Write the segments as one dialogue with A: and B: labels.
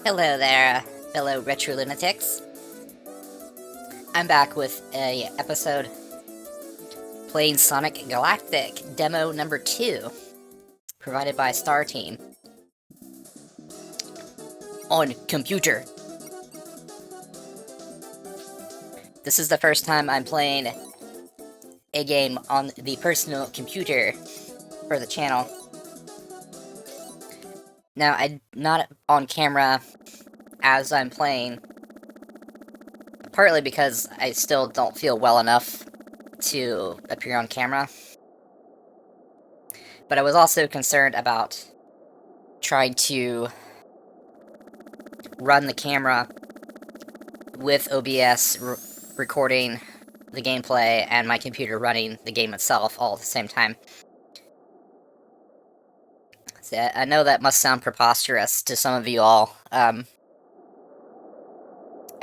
A: Hello there, fellow retro lunatics. I'm back with a episode playing Sonic Galactic demo number 2, provided by Starteam on computer. This is the first time I'm playing a game on the personal computer for the channel. Now, I'm not on camera as I'm playing, partly because I still don't feel well enough to appear on camera. But I was also concerned about trying to run the camera with OBS recording the gameplay and my computer running the game itself all at the same time. So I know that must sound preposterous to some of you all. I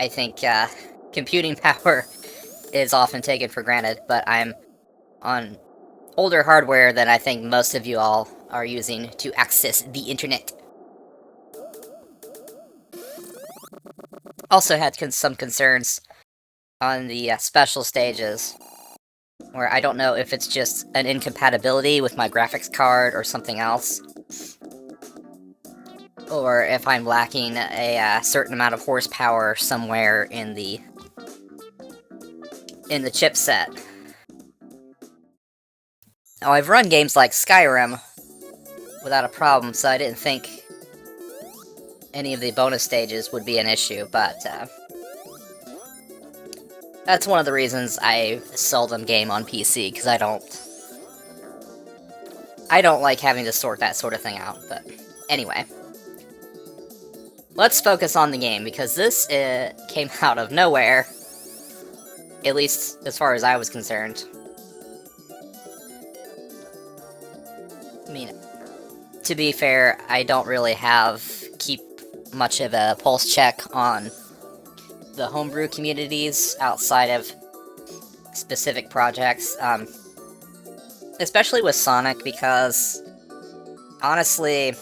A: think computing power is often taken for granted, but I'm on older hardware than I think most of you all are using to access the internet. Also had some concerns on the special stages, where I don't know if it's just an incompatibility with my graphics card or something else, or if I'm lacking a certain amount of horsepower somewhere in the chipset. Now, I've run games like Skyrim without a problem, so I didn't think any of the bonus stages would be an issue, but that's one of the reasons I seldom game on PC, because I don't like having to sort that sort of thing out. But anyway, let's focus on the game, because this came out of nowhere, at least as far as I was concerned. I mean, to be fair, I don't really keep much of a pulse check on the homebrew communities outside of specific projects, especially with Sonic, because honestly,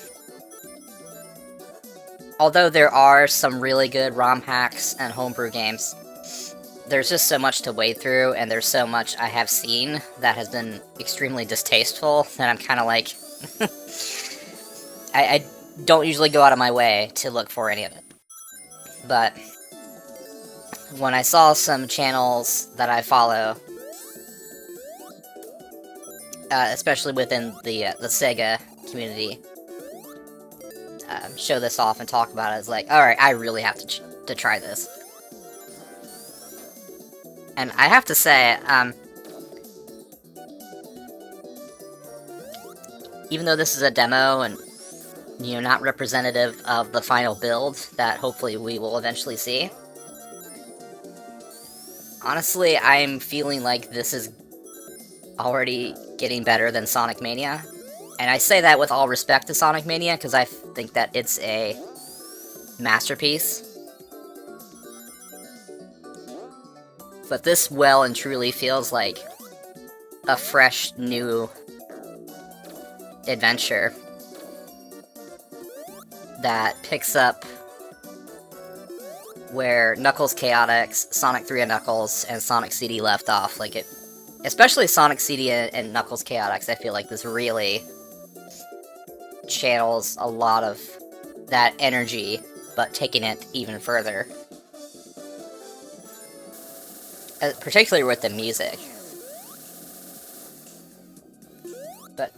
A: although there are some really good ROM hacks and homebrew games, there's just so much to wade through, and there's so much I have seen that has been extremely distasteful that I'm kind of like, I don't usually go out of my way to look for any of it. But when I saw some channels that I follow, especially within the Sega community, show this off and talk about it, it's like, alright, I really have to try this. And I have to say, even though this is a demo and, you know, not representative of the final build that hopefully we will eventually see, honestly, I'm feeling like this is already getting better than Sonic Mania. And I say that with all respect to Sonic Mania, because I think that it's a masterpiece. But this well and truly feels like a fresh, new adventure that picks up where Knuckles Chaotix, Sonic 3 and Knuckles, and Sonic CD left off. Like, especially Sonic CD and Knuckles Chaotix, I feel like this really channels a lot of that energy, but taking it even further. Particularly with the music. But,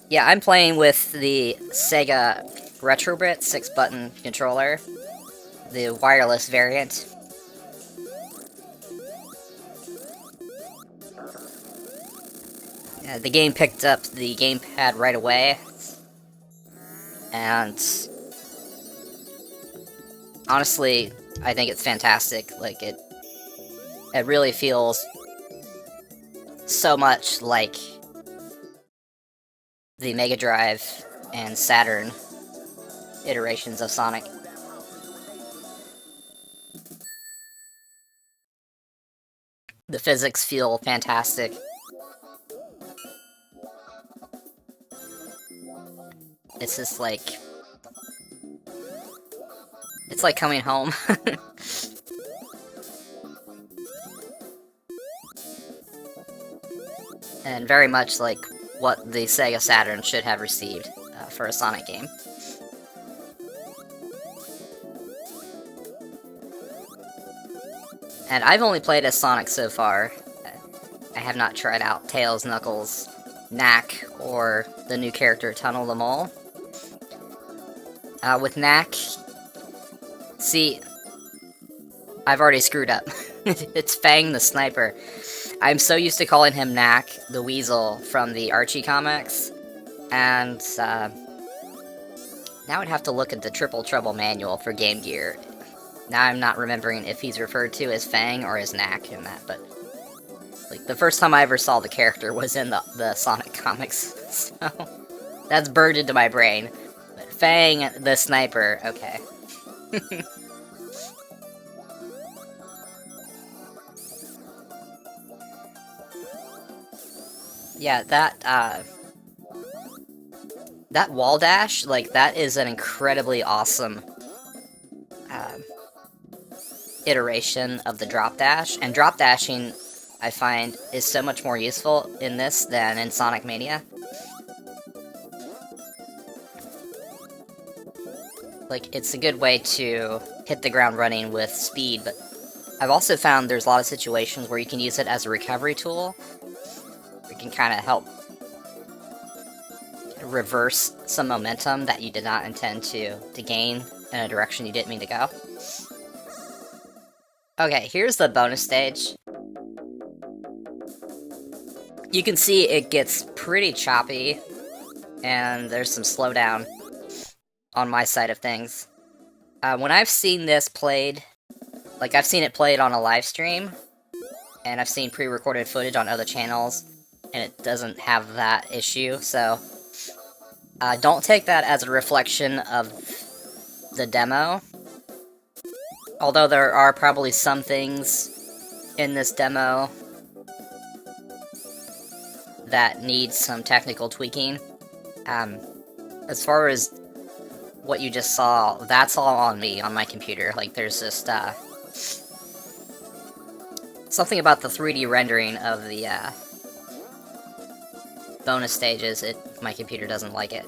A: yeah, I'm playing with the Sega Retrobit 6-button controller, the wireless variant. The game picked up the gamepad right away, and honestly, I think it's fantastic. Like, it really feels so much like the Mega Drive and Saturn iterations of Sonic. The physics feel fantastic. It's just like It's like coming home. And very much like what the Sega Saturn should have received for a Sonic game. And I've only played as Sonic so far. I have not tried out Tails, Knuckles, Knack, or the new character Tunnel the Mole. With Knack, see, I've already screwed up. It's Fang the Sniper. I'm so used to calling him Knack, the Weasel, from the Archie comics, and now I'd have to look at the Triple Trouble manual for Game Gear. Now I'm not remembering if he's referred to as Fang or as Knack in that, but like the first time I ever saw the character was in the Sonic comics, so that's burned into my brain. But Fang the Sniper, okay. Yeah, that wall dash, like, that is an incredibly awesome iteration of the drop dash, and drop dashing, I find, is so much more useful in this than in Sonic Mania. Like, it's a good way to hit the ground running with speed, but I've also found there's a lot of situations where you can use it as a recovery tool. It can kind of help reverse some momentum that you did not intend to gain in a direction you didn't mean to go. Okay, here's the bonus stage. You can see it gets pretty choppy, and there's some slowdown on my side of things. When I've seen this played, like I've seen it played on a live stream, and I've seen pre-recorded footage on other channels, and it doesn't have that issue, so don't take that as a reflection of the demo. Although there are probably some things in this demo that need some technical tweaking. As far as what you just saw, that's all on me, on my computer. Like, there's just, something about the 3D rendering of the, bonus stages, my computer doesn't like it.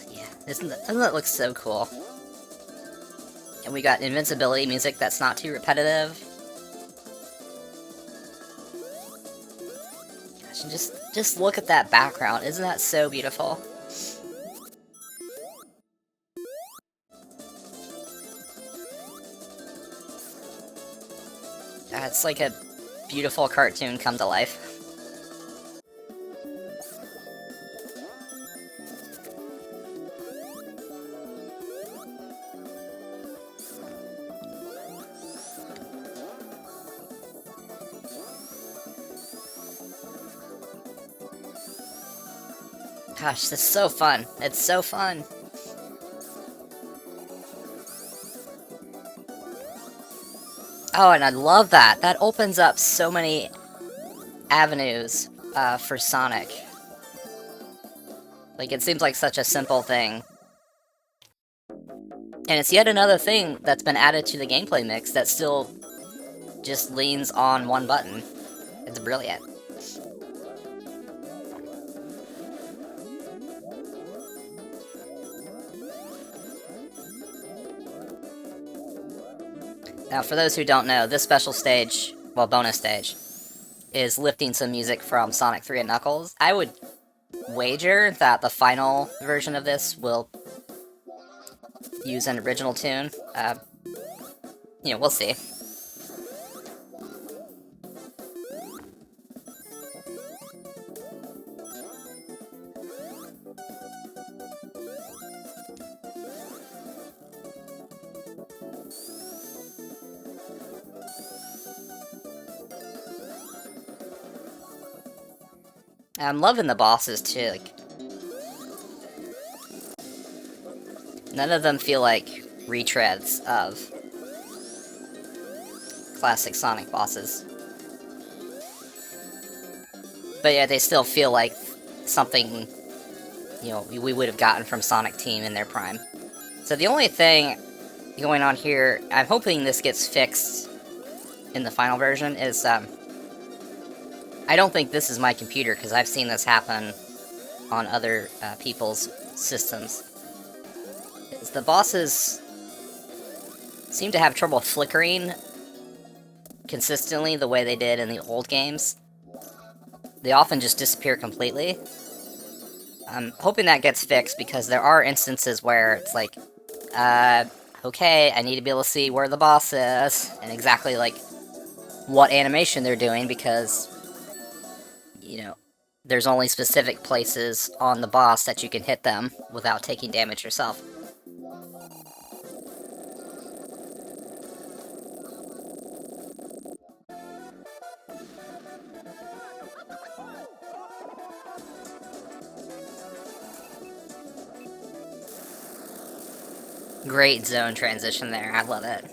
A: Yeah. Doesn't that look so cool? And we got invincibility music that's not too repetitive. Gosh, and just look at that background. Isn't that so beautiful? It's like a beautiful cartoon come to life. Gosh, this is so fun. It's so fun. Oh, and I love that. That opens up so many avenues for Sonic. Like, it seems like such a simple thing. And it's yet another thing that's been added to the gameplay mix that still just leans on one button. It's brilliant. Now, for those who don't know, this special stage, well, bonus stage, is lifting some music from Sonic 3 and Knuckles. I would wager that the final version of this will use an original tune. You know, we'll see. I'm loving the bosses, too. Like, none of them feel like retreads of classic Sonic bosses. But yeah, they still feel like something, you know, we would have gotten from Sonic Team in their prime. So the only thing going on here, I'm hoping this gets fixed in the final version, is, I don't think this is my computer, because I've seen this happen on other people's systems. The bosses seem to have trouble flickering consistently the way they did in the old games. They often just disappear completely. I'm hoping that gets fixed, because there are instances where it's like, okay, I need to be able to see where the boss is, and exactly, like, what animation they're doing, because, you know, there's only specific places on the boss that you can hit them without taking damage yourself. Great zone transition there, I love it.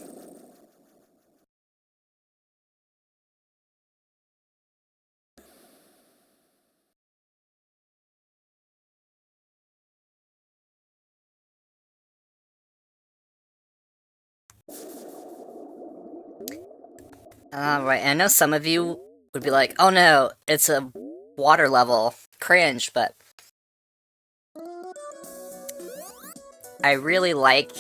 A: Right, I know some of you would be like, oh no, it's a water level, cringe, but I really like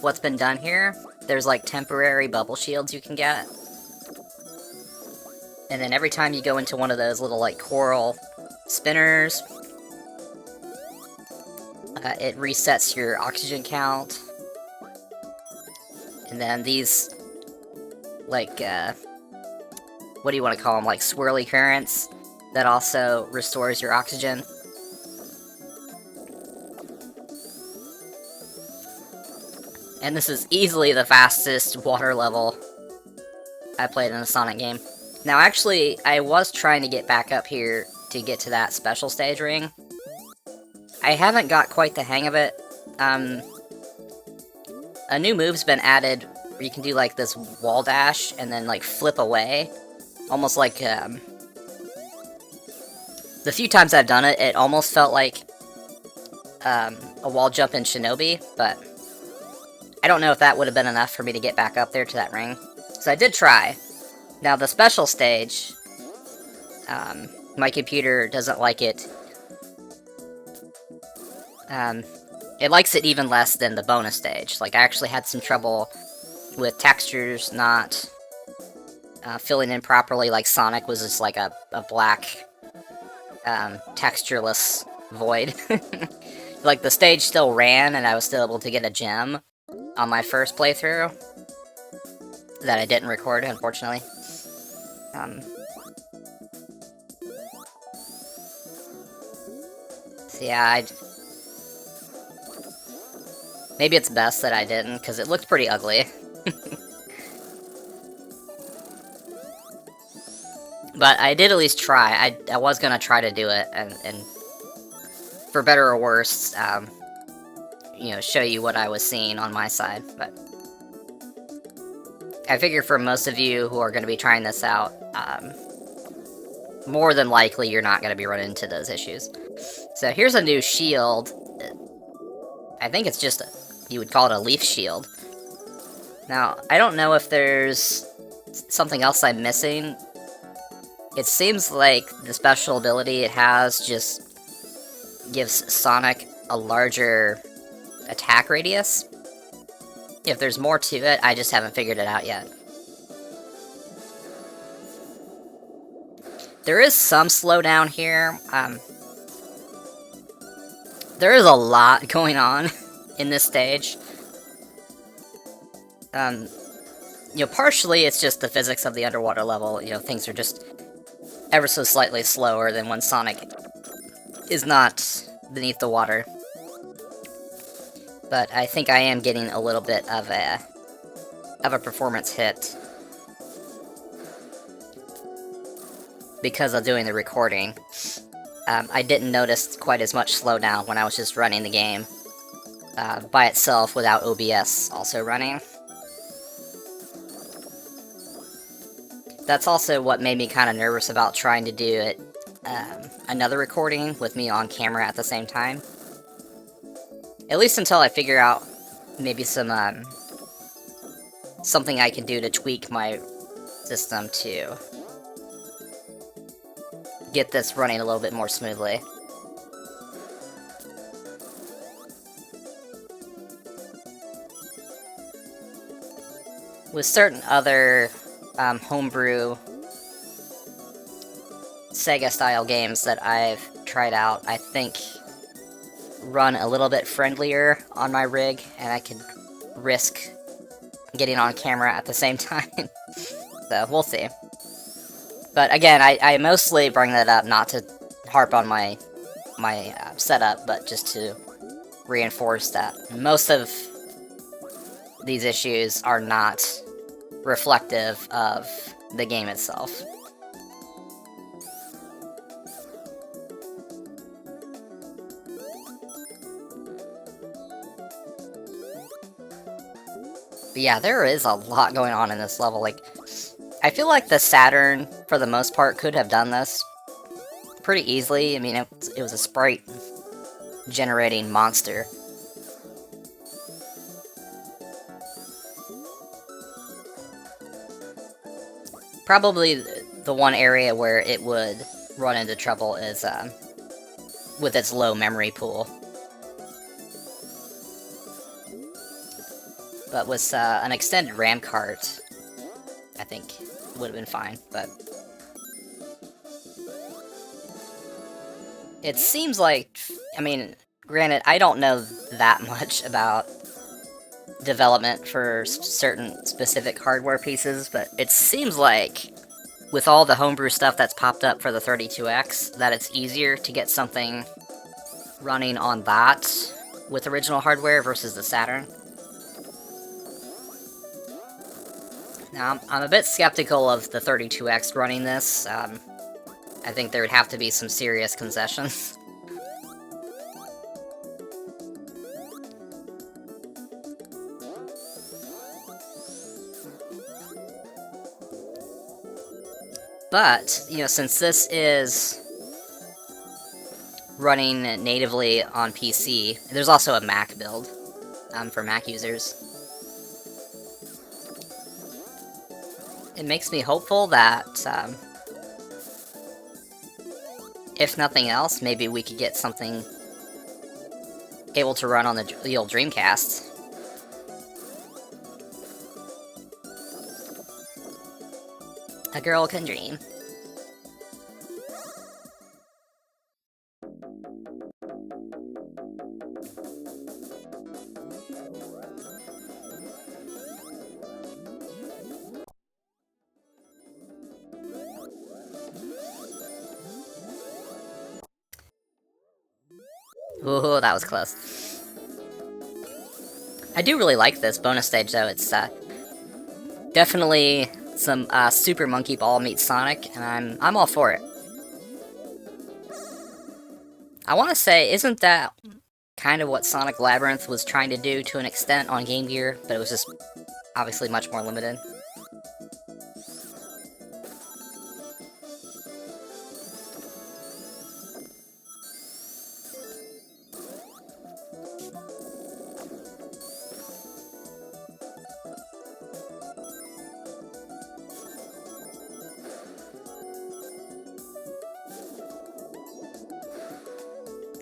A: what's been done here. There's like temporary bubble shields you can get. And then every time you go into one of those little like coral spinners, it resets your oxygen count. And then these, like, what do you want to call them? Like swirly currents that also restores your oxygen. And this is easily the fastest water level I played in a Sonic game. Now, actually, I was trying to get back up here to get to that special stage ring. I haven't got quite the hang of it. A new move's been added where you can do, like, this wall dash and then, like, flip away. Almost like, the few times I've done it, it almost felt like, a wall jump in Shinobi, but I don't know if that would have been enough for me to get back up there to that ring. So I did try. Now, the special stage, my computer doesn't like it. It likes it even less than the bonus stage. Like, I actually had some trouble with textures not filling in properly. Like, Sonic was just like a black, textureless void. Like, the stage still ran, and I was still able to get a gem on my first playthrough that I didn't record, unfortunately. So yeah, maybe it's best that I didn't, because it looked pretty ugly. But I did at least try. I was gonna try to do it, and for better or worse, you know, show you what I was seeing on my side, but I figure for most of you who are going to be trying this out, more than likely you're not going to be running into those issues. So here's a new shield. I think it's just, you would call it a leaf shield. Now, I don't know if there's something else I'm missing. It seems like the special ability it has just gives Sonic a larger attack radius. If there's more to it, I just haven't figured it out yet. There is some slowdown here. There is a lot going on in this stage. You know, partially it's just the physics of the underwater level. You know, things are just ever so slightly slower than when Sonic is not beneath the water. But I think I am getting a little bit of a performance hit because of doing the recording. I didn't notice quite as much slowdown when I was just running the game by itself without OBS also running. That's also what made me kind of nervous about trying to do it, another recording with me on camera at the same time. At least until I figure out maybe some, something I can do to tweak my system to get this running a little bit more smoothly. With certain other homebrew Sega-style games that I've tried out, I think run a little bit friendlier on my rig, and I could risk getting on camera at the same time. So, we'll see. But again, I mostly bring that up not to harp on my setup, but just to reinforce that most of these issues are not reflective of the game itself. But yeah, there is a lot going on in this level. Like, I feel like the Saturn, for the most part, could have done this pretty easily. I mean, it was a sprite-generating monster. Probably the one area where it would run into trouble is with its low memory pool. But with an extended RAM cart, I think it would have been fine, but it seems like, I mean, granted, I don't know that much about development for certain specific hardware pieces, but it seems like with all the homebrew stuff that's popped up for the 32X, that it's easier to get something running on that with original hardware versus the Saturn. Now, I'm a bit skeptical of the 32X running this. I think there would have to be some serious concessions. But, you know, since this is running natively on PC, there's also a Mac build for Mac users. It makes me hopeful that, if nothing else, maybe we could get something able to run on the old Dreamcast. A girl can dream. Ooh, that was close. I do really like this bonus stage, though. It's definitely some Super Monkey Ball meets Sonic, and I'm all for it. I want to say, isn't that kind of what Sonic Labyrinth was trying to do to an extent on Game Gear, but it was just obviously much more limited?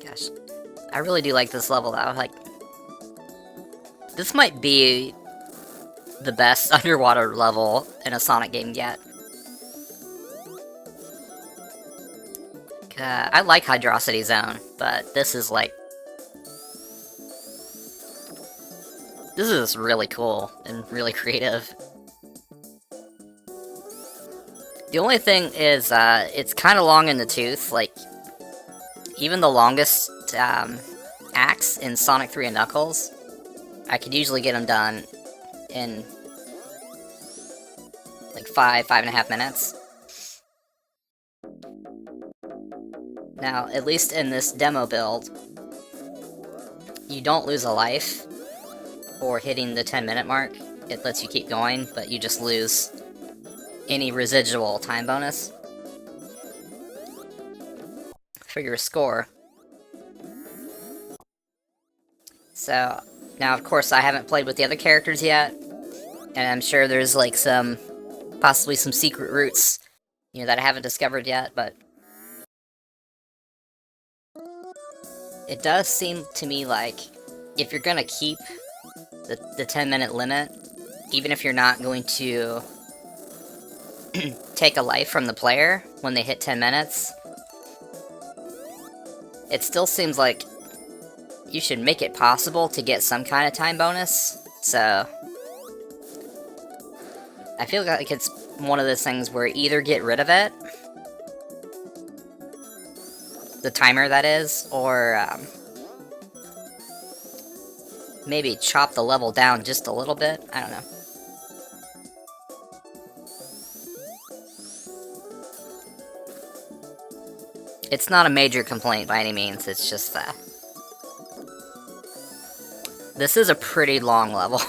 A: Gosh, I really do like this level, though. Like, this might be the best underwater level in a Sonic game yet. I like Hydrocity Zone, but this is like... this is really cool and really creative. The only thing is, it's kind of long in the tooth. Like, even the longest acts in Sonic 3 and Knuckles, I could usually get them done in like 5.5 minutes. Now, at least in this demo build, you don't lose a life for hitting the 10-minute mark. It lets you keep going, but you just lose any residual time bonus for your score. So, now of course I haven't played with the other characters yet, and I'm sure there's like possibly some secret routes, you know, that I haven't discovered yet, but it does seem to me like if you're gonna keep the 10-minute limit, even if you're not going to take a life from the player when they hit 10 minutes, it still seems like you should make it possible to get some kind of time bonus. So I feel like it's one of those things where either get rid of it, the timer that is, or maybe chop the level down just a little bit. I don't know. It's not a major complaint by any means, it's just that this is a pretty long level.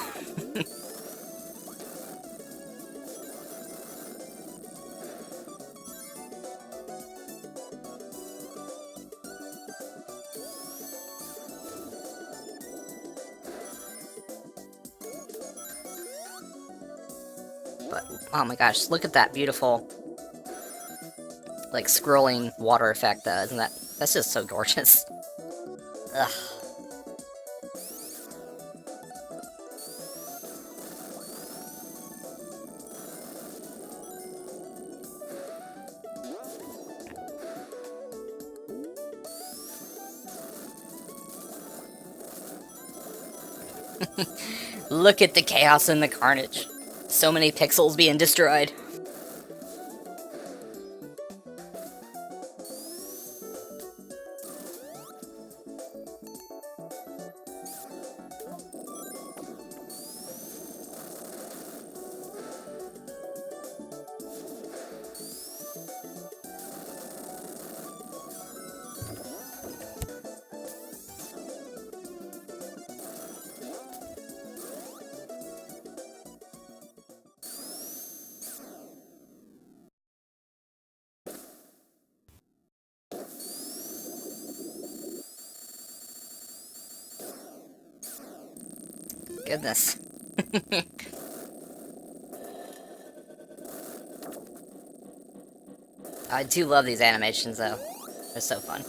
A: But, oh my gosh, look at that beautiful, like, scrolling water effect, though. Isn't that's just so gorgeous. Ugh. Look at the chaos and the carnage. So many pixels being destroyed. Goodness. I do love these animations, though. They're so fun.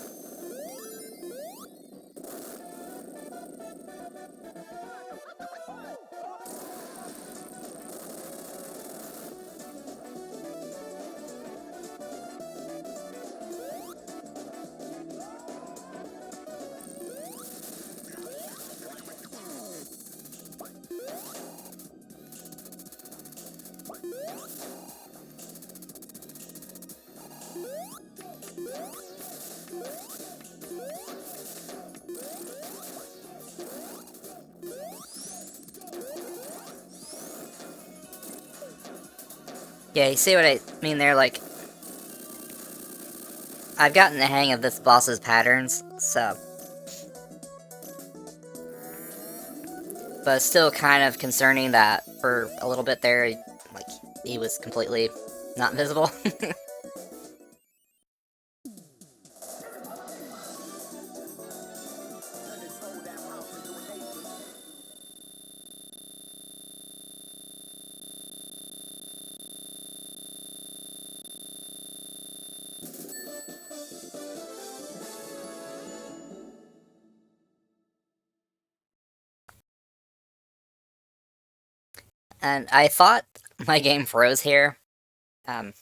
A: Yeah, you see what I mean there? Like, I've gotten the hang of this boss's patterns, so... But it's still kind of concerning that for a little bit there, like, he was completely not visible. And I thought my game froze here. I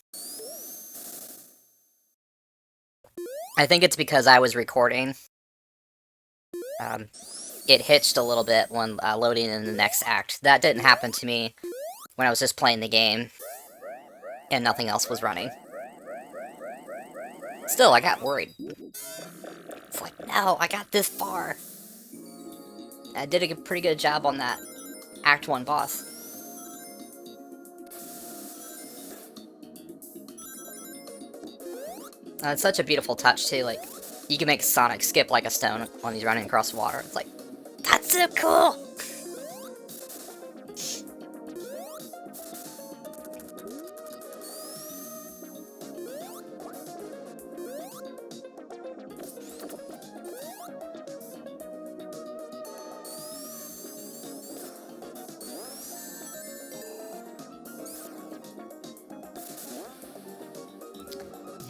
A: think it's because I was recording. It hitched a little bit when loading in the next act. That didn't happen to me when I was just playing the game and nothing else was running. Still, I got worried. It's like, no, I got this far. I did a pretty good job on that Act 1 boss. It's such a beautiful touch, too. Like, you can make Sonic skip like a stone when he's running across water. It's like, that's so cool!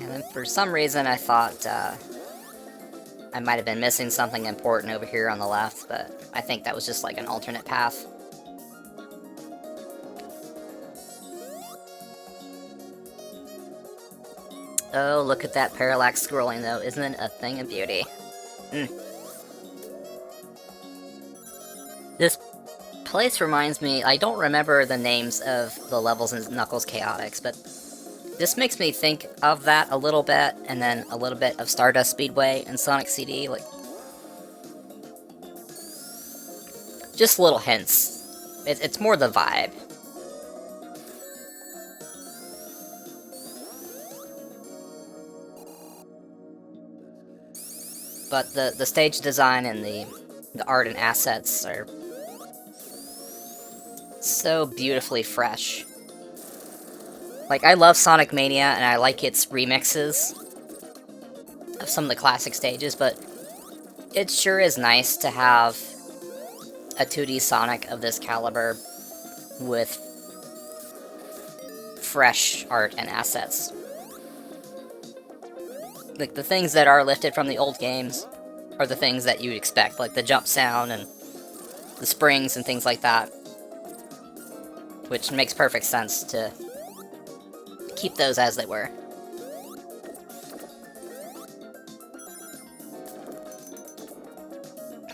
A: And then for some reason I thought I might have been missing something important over here on the left, but I think that was just like an alternate path. Oh, look at that parallax scrolling though, isn't it a thing of beauty? This place reminds me, I don't remember the names of the levels in Knuckles Chaotix, but this makes me think of that a little bit, and then a little bit of Stardust Speedway and Sonic CD, like... just little hints. It's more the vibe. But the stage design and the art and assets are so beautifully fresh. Like, I love Sonic Mania, and I like its remixes of some of the classic stages, but it sure is nice to have a 2D Sonic of this caliber with fresh art and assets. Like, the things that are lifted from the old games are the things that you'd expect, like the jump sound and the springs and things like that. Which makes perfect sense to keep those as they were.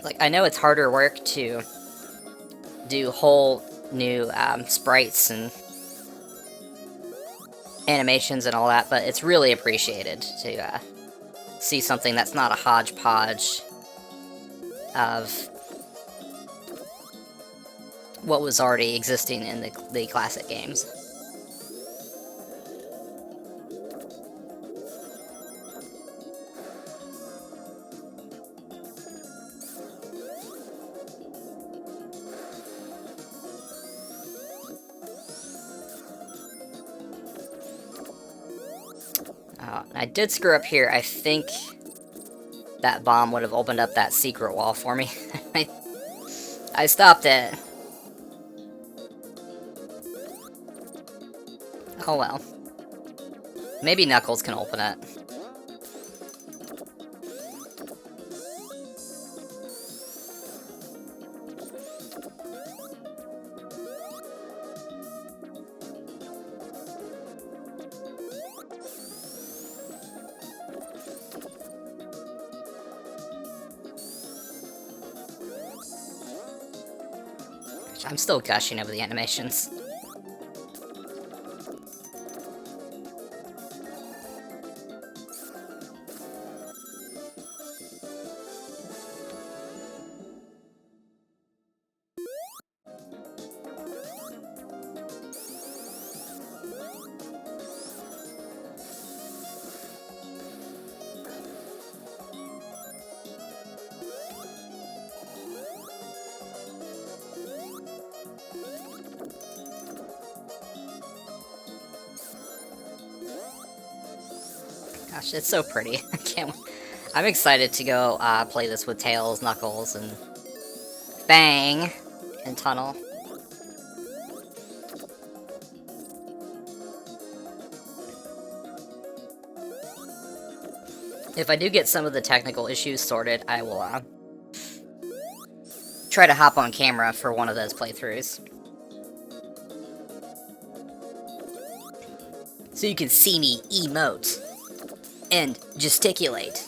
A: Like, I know it's harder work to do whole new sprites and animations and all that, but it's really appreciated to see something that's not a hodgepodge of what was already existing in the classic games. I did screw up here. I think that bomb would have opened up that secret wall for me. I stopped it. Oh well. Maybe Knuckles can open it. I'm still gushing over the animations. Gosh, it's so pretty. I can't. I'm excited to go play this with Tails, Knuckles, and Bang and Tunnel. If I do get some of the technical issues sorted, I will try to hop on camera for one of those playthroughs. So you can see me emote and gesticulate.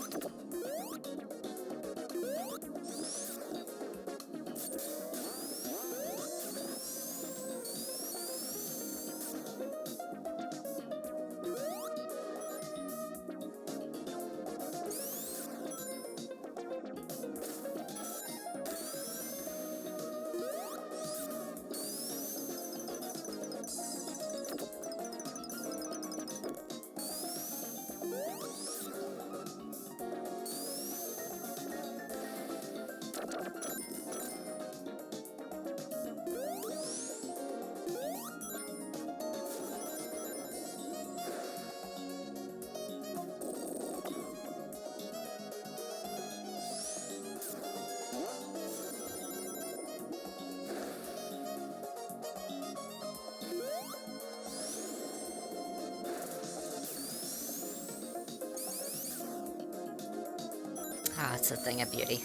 A: Ah, it's a thing of beauty.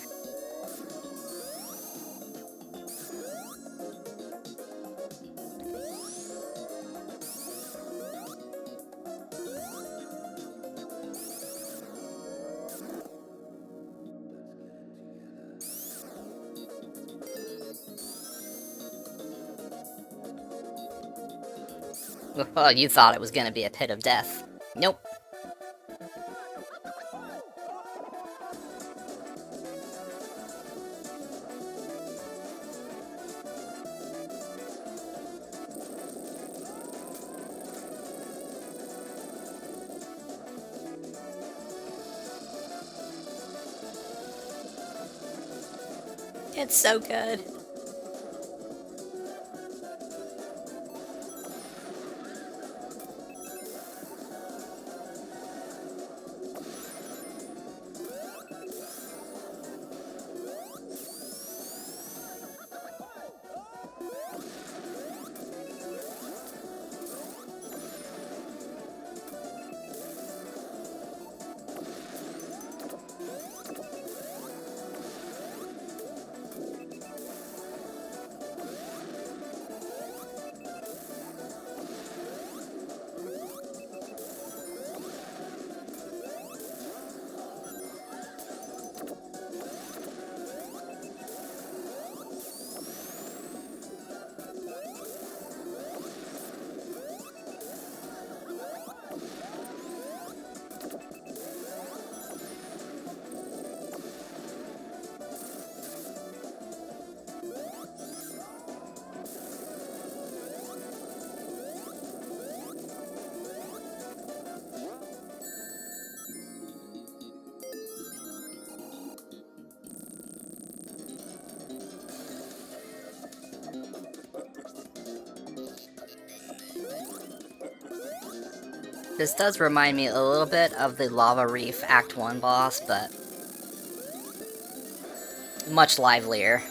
A: Oh, you thought it was gonna be a pit of death. Nope. It's so good. This does remind me a little bit of the Lava Reef Act 1 boss, but much livelier.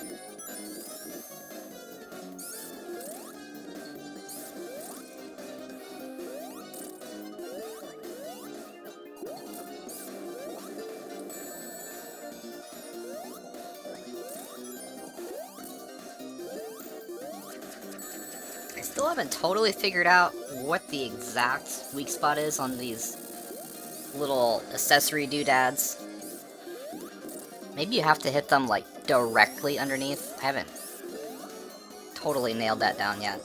A: I still haven't totally figured out what the exact weak spot is on these little accessory doodads. Maybe you have to hit them, like, directly underneath. I haven't totally nailed that down yet.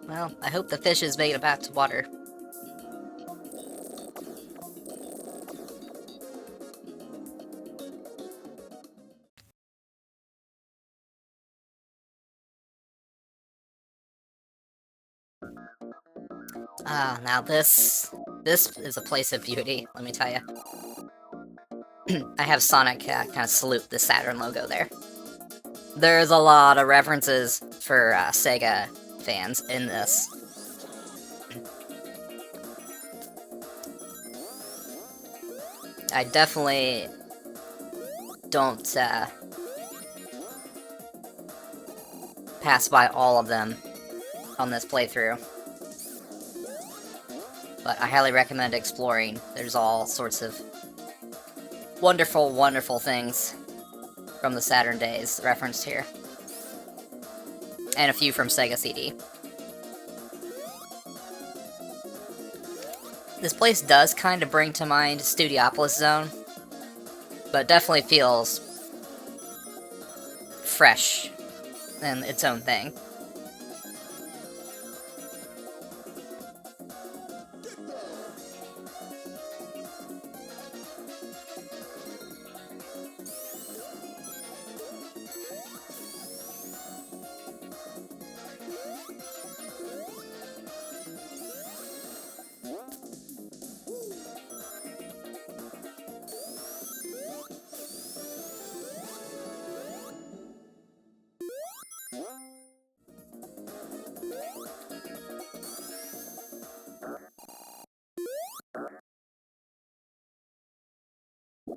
A: Well, I hope the fishes make it back to water. Ah, now this is a place of beauty, let me tell you. I have Sonic kind of salute the Saturn logo there. There's a lot of references for Sega fans in this. I definitely don't pass by all of them on this playthrough. But I highly recommend exploring. There's all sorts of wonderful, wonderful things from the Saturn days referenced here. And a few from Sega CD. This place does kind of bring to mind Studiopolis Zone, but definitely feels fresh and its own thing.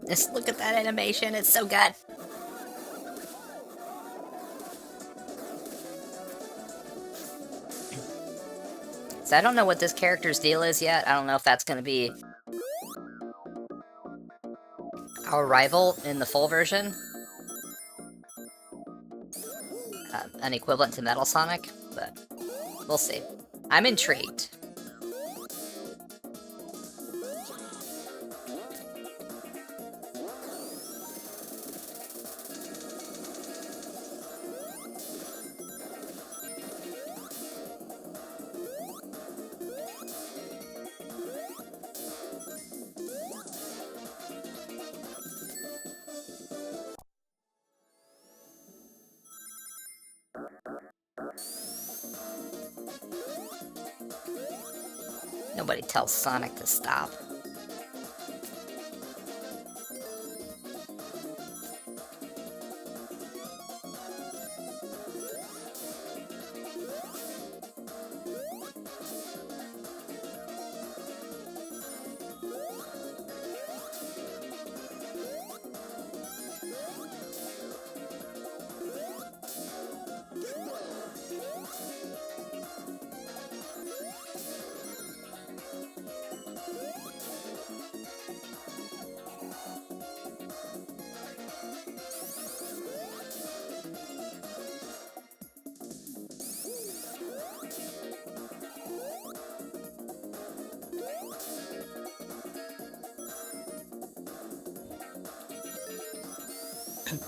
A: Just look at that animation, it's so good. So I don't know what this character's deal is yet. I don't know if that's going to be our rival in the full version. An equivalent to Metal Sonic, but we'll see. I'm intrigued. Nobody tells Sonic to stop.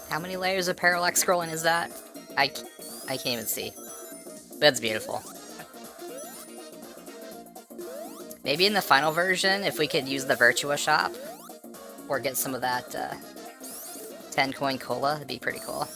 A: How many layers of parallax scrolling is that? I can't even see. That's beautiful. Maybe in the final version, if we could use the Virtua Shop, or get some of that 10 coin cola, it'd be pretty cool.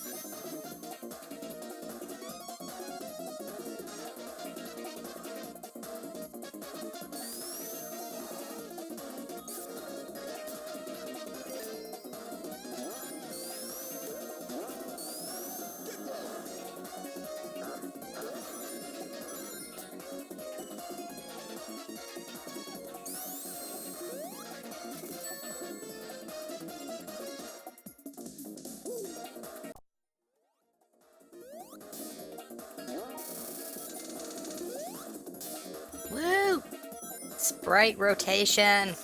A: Woo! Sprite rotation!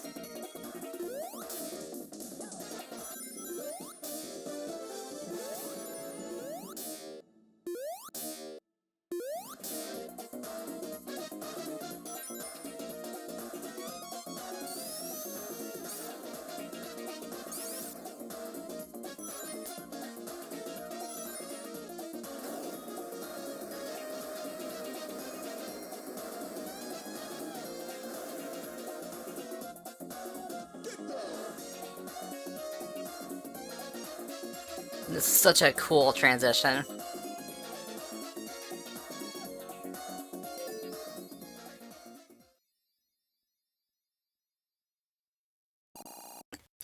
A: This is such a cool transition.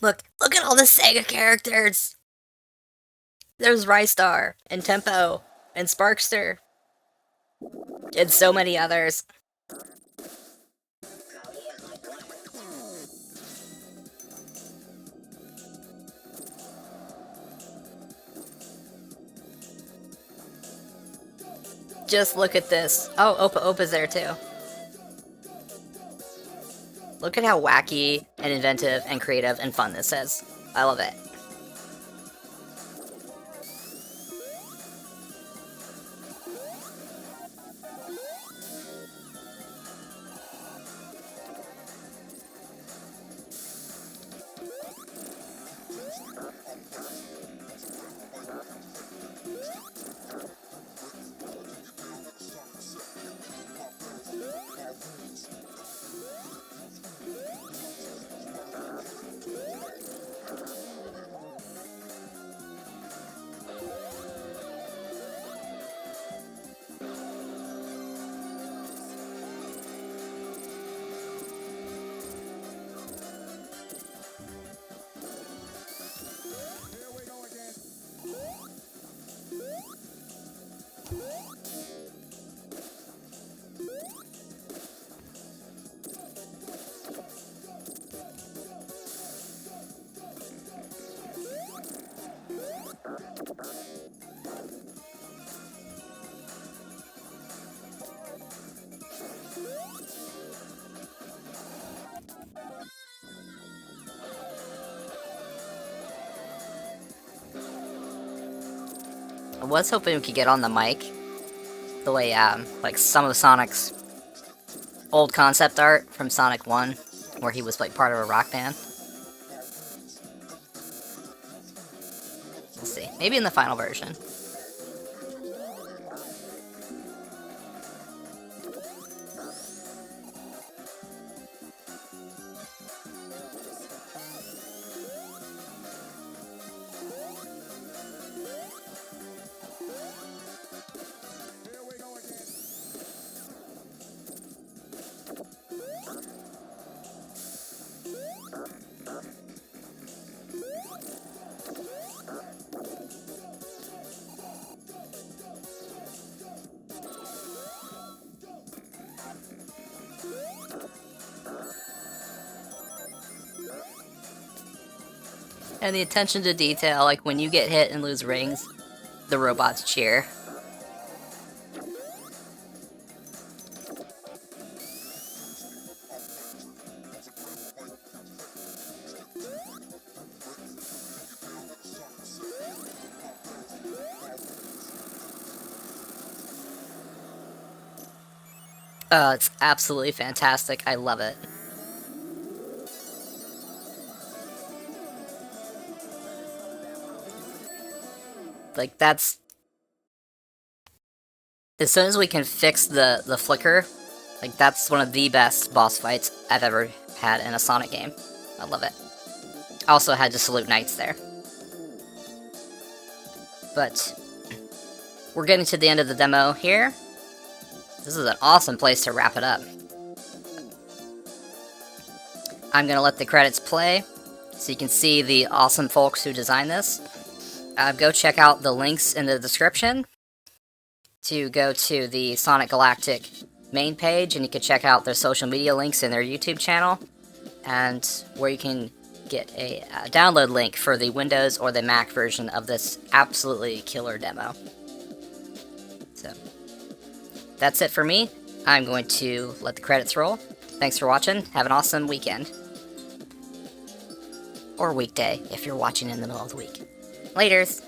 A: Look at all the Sega characters! There's Rystar, and Tempo, and Sparkster, and so many others. Just look at this. Oh, Opa's there too. Look at how wacky and inventive and creative and fun this is. I love it. I was hoping we could get on the mic the way, like some of Sonic's old concept art from Sonic 1, where he was like part of a rock band. We'll see. Maybe in the final version. And the attention to detail, like when you get hit and lose rings, the robots cheer. It's absolutely fantastic. I love it. Like, that's... As soon as we can fix the flicker, like, that's one of the best boss fights I've ever had in a Sonic game. I love it. I also had to salute Knights there. But we're getting to the end of the demo here. This is an awesome place to wrap it up. I'm gonna let the credits play, so you can see the awesome folks who designed this. Go check out the links in the description to go to the Sonic Galactic main page, and you can check out their social media links in their YouTube channel, and where you can get a download link for the Windows or the Mac version of this absolutely killer demo. So, that's it for me. I'm going to let the credits roll. Thanks for watching. Have an awesome weekend. Or weekday, if you're watching in the middle of the week. Laters!